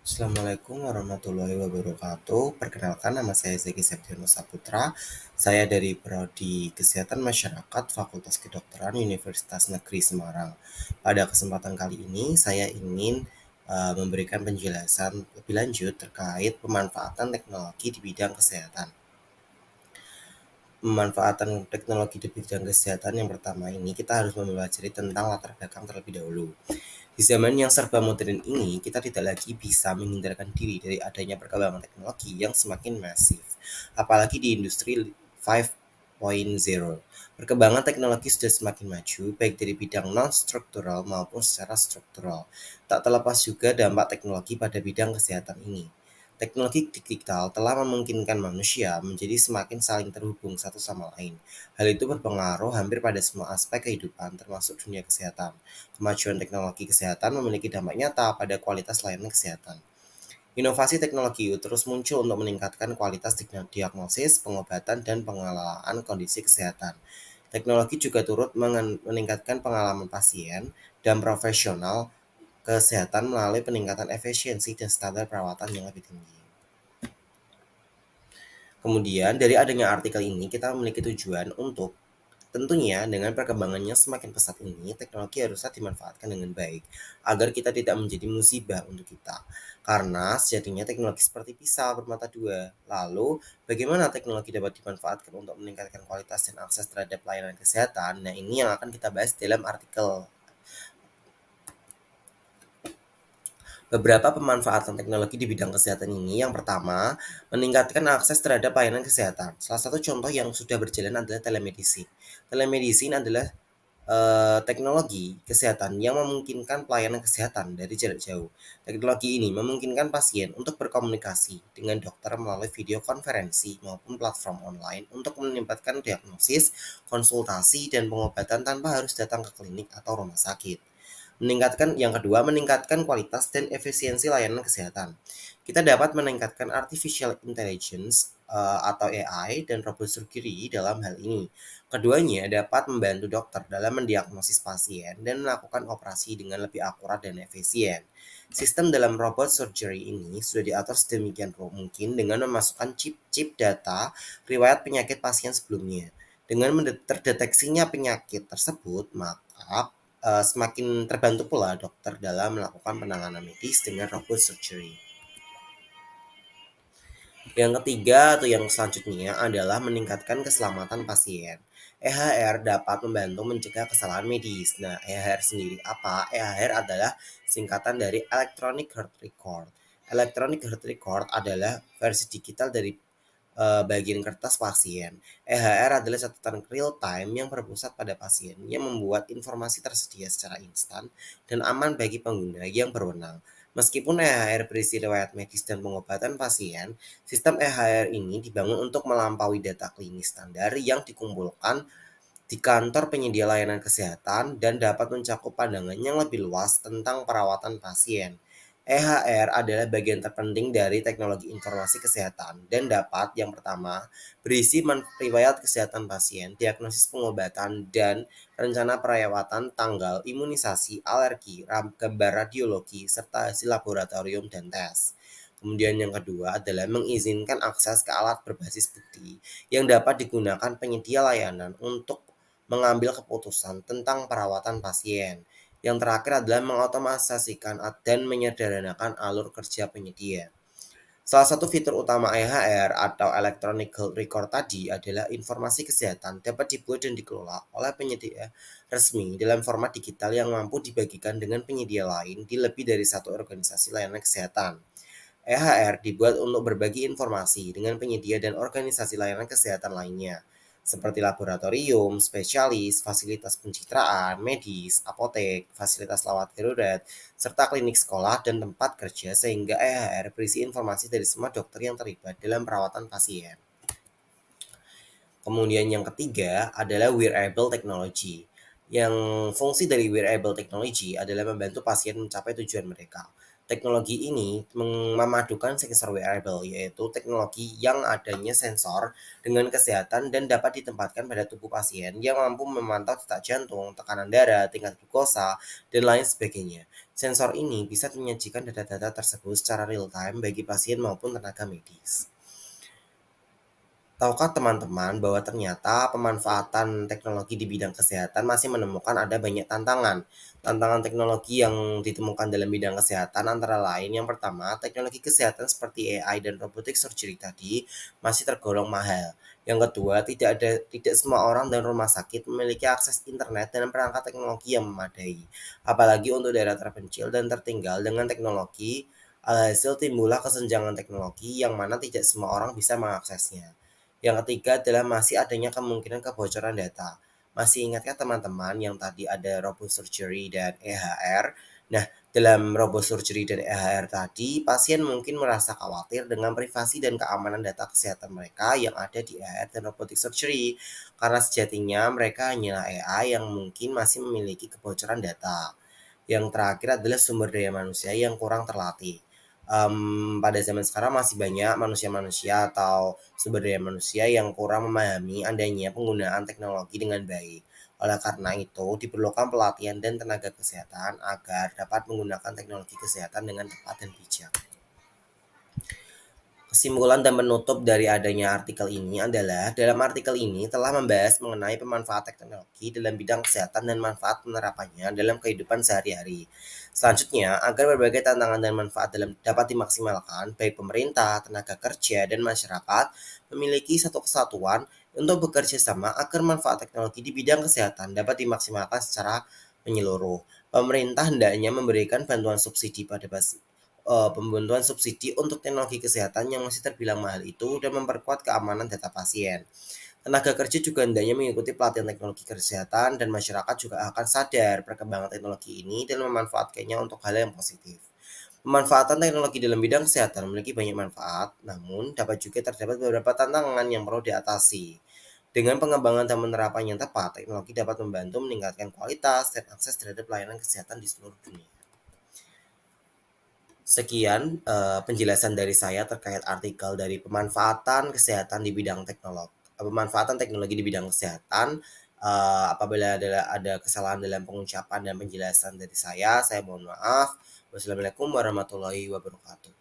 Assalamualaikum warahmatullahi wabarakatuh. Perkenalkan, nama saya Zeki Septiano Saputra. Saya dari Prodi Kesehatan Masyarakat Fakultas Kedokteran Universitas Negeri Semarang. Pada kesempatan kali ini saya ingin memberikan penjelasan lebih lanjut terkait pemanfaatan teknologi di bidang kesehatan. Pemanfaatan teknologi di bidang kesehatan yang pertama ini kita harus mempelajari tentang latar belakang terlebih dahulu. Di zaman yang serba modern ini, kita tidak lagi bisa menghindarkan diri dari adanya perkembangan teknologi yang semakin masif, apalagi di industri 5.0. Perkembangan teknologi sudah semakin maju, baik dari bidang non-struktural maupun secara struktural. Tak terlepas juga dampak teknologi pada bidang kesehatan ini. Teknologi digital telah memungkinkan manusia menjadi semakin saling terhubung satu sama lain. Hal itu berpengaruh hampir pada semua aspek kehidupan, termasuk dunia kesehatan. Kemajuan teknologi kesehatan memiliki dampak nyata pada kualitas layanan kesehatan. Inovasi teknologi terus muncul untuk meningkatkan kualitas diagnosis, pengobatan, dan pengelolaan kondisi kesehatan. Teknologi juga turut meningkatkan pengalaman pasien dan profesional kesehatan melalui peningkatan efisiensi dan standar perawatan yang lebih tinggi. Kemudian, dari adanya artikel ini, kita memiliki tujuan untuk tentunya dengan perkembangannya semakin pesat ini, teknologi harusnya dimanfaatkan dengan baik, agar kita tidak menjadi musibah untuk kita. Karena sejatinya teknologi seperti pisau bermata dua. Lalu, bagaimana teknologi dapat dimanfaatkan untuk meningkatkan kualitas dan akses terhadap layanan kesehatan? Nah, ini yang akan kita bahas dalam artikel. Beberapa pemanfaatan teknologi di bidang kesehatan ini, yang pertama, meningkatkan akses terhadap layanan kesehatan. Salah satu contoh yang sudah berjalan adalah telemedicine. Telemedicine adalah teknologi kesehatan yang memungkinkan pelayanan kesehatan dari jarak jauh. Teknologi ini memungkinkan pasien untuk berkomunikasi dengan dokter melalui video konferensi maupun platform online untuk menempatkan diagnosis, konsultasi, dan pengobatan tanpa harus datang ke klinik atau rumah sakit. Yang kedua, meningkatkan kualitas dan efisiensi layanan kesehatan. Kita dapat meningkatkan artificial intelligence atau AI dan robot surgery dalam hal ini. Keduanya dapat membantu dokter dalam mendiagnosis pasien dan melakukan operasi dengan lebih akurat dan efisien. Sistem dalam robot surgery ini sudah diatur sedemikian mungkin dengan memasukkan chip-chip data riwayat penyakit pasien sebelumnya. Dengan terdeteksinya penyakit tersebut, maka semakin terbantu pula dokter dalam melakukan penanganan medis dengan robot surgery. Yang ketiga atau yang selanjutnya adalah meningkatkan keselamatan pasien. EHR dapat membantu mencegah kesalahan medis. Nah, EHR sendiri apa? EHR adalah singkatan dari Electronic Health Record. Electronic Health Record adalah versi digital dari bagian kertas pasien. EHR adalah catatan real time yang berpusat pada pasien yang membuat informasi tersedia secara instan dan aman bagi pengguna yang berwenang. Meskipun EHR berisi riwayat medis dan pengobatan pasien, sistem EHR ini dibangun untuk melampaui data klinis standar yang dikumpulkan di kantor penyedia layanan kesehatan dan dapat mencakup pandangan yang lebih luas tentang perawatan pasien. EHR adalah bagian terpenting dari teknologi informasi kesehatan dan dapat yang pertama berisi riwayat kesehatan pasien, diagnosis pengobatan, dan rencana perawatan, tanggal imunisasi, alergi, gambar radiologi, serta hasil laboratorium dan tes. Kemudian yang kedua adalah mengizinkan akses ke alat berbasis bukti yang dapat digunakan penyedia layanan untuk mengambil keputusan tentang perawatan pasien. Yang terakhir adalah mengotomatisasikan dan menyederhanakan alur kerja penyedia. Salah satu fitur utama EHR atau Electronic Health Record tadi adalah informasi kesehatan dapat dibuat dan dikelola oleh penyedia resmi dalam format digital yang mampu dibagikan dengan penyedia lain di lebih dari satu organisasi layanan kesehatan. EHR dibuat untuk berbagi informasi dengan penyedia dan organisasi layanan kesehatan lainnya, seperti laboratorium, spesialis, fasilitas pencitraan, medis, apotek, fasilitas lawat darurat, serta klinik sekolah dan tempat kerja sehingga EHR berisi informasi dari semua dokter yang terlibat dalam perawatan pasien. Kemudian yang ketiga adalah wearable technology. Yang fungsi dari wearable technology adalah membantu pasien mencapai tujuan mereka. Teknologi ini memadukan sensor wearable, yaitu teknologi yang adanya sensor dengan kesehatan dan dapat ditempatkan pada tubuh pasien yang mampu memantau detak jantung, tekanan darah, tingkat glukosa, dan lain sebagainya. Sensor ini bisa menyajikan data-data tersebut secara real-time bagi pasien maupun tenaga medis. Tahukah teman-teman bahwa ternyata pemanfaatan teknologi di bidang kesehatan masih menemukan ada banyak tantangan? Tantangan teknologi yang ditemukan dalam bidang kesehatan antara lain, yang pertama, teknologi kesehatan seperti AI dan robotic surgery tadi masih tergolong mahal. Yang kedua, tidak semua orang dan rumah sakit memiliki akses internet dan perangkat teknologi yang memadai. Apalagi untuk daerah terpencil dan tertinggal dengan teknologi, alhasil timbullah kesenjangan teknologi yang mana tidak semua orang bisa mengaksesnya. Yang ketiga adalah masih adanya kemungkinan kebocoran data. Masih ingatkah teman-teman yang tadi ada robosurgery dan EHR? Nah, dalam robosurgery dan EHR tadi, pasien mungkin merasa khawatir dengan privasi dan keamanan data kesehatan mereka yang ada di EHR dan robotic surgery. Karena sejatinya mereka hanyalah AI yang mungkin masih memiliki kebocoran data. Yang terakhir adalah sumber daya manusia yang kurang terlatih. Pada zaman sekarang masih banyak manusia-manusia atau sumber daya manusia yang kurang memahami adanya penggunaan teknologi dengan baik. Oleh karena itu, diperlukan pelatihan dan tenaga kesehatan agar dapat menggunakan teknologi kesehatan dengan tepat dan bijak. Kesimpulan dan penutup dari adanya artikel ini adalah, dalam artikel ini telah membahas mengenai pemanfaatan teknologi dalam bidang kesehatan dan manfaat penerapannya dalam kehidupan sehari-hari. Selanjutnya, agar berbagai tantangan dan manfaat dapat dimaksimalkan, baik pemerintah, tenaga kerja, dan masyarakat memiliki satu kesatuan untuk bekerja sama agar manfaat teknologi di bidang kesehatan dapat dimaksimalkan secara menyeluruh. Pemerintah hendaknya memberikan bantuan subsidi pembantuan subsidi untuk teknologi kesehatan yang masih terbilang mahal itu dan memperkuat keamanan data pasien. Tenaga kerja juga hendaknya mengikuti pelatihan teknologi kesehatan dan masyarakat juga akan sadar perkembangan teknologi ini dan memanfaatkannya untuk hal yang positif. Pemanfaatan teknologi dalam bidang kesehatan memiliki banyak manfaat, namun dapat juga terdapat beberapa tantangan yang perlu diatasi. Dengan pengembangan dan penerapan yang tepat, teknologi dapat membantu meningkatkan kualitas dan akses terhadap pelayanan kesehatan di seluruh dunia. Sekian penjelasan dari saya terkait artikel dari pemanfaatan teknologi di bidang kesehatan. Apabila ada kesalahan dalam pengucapan dan penjelasan dari saya mohon maaf. Wassalamualaikum warahmatullahi wabarakatuh.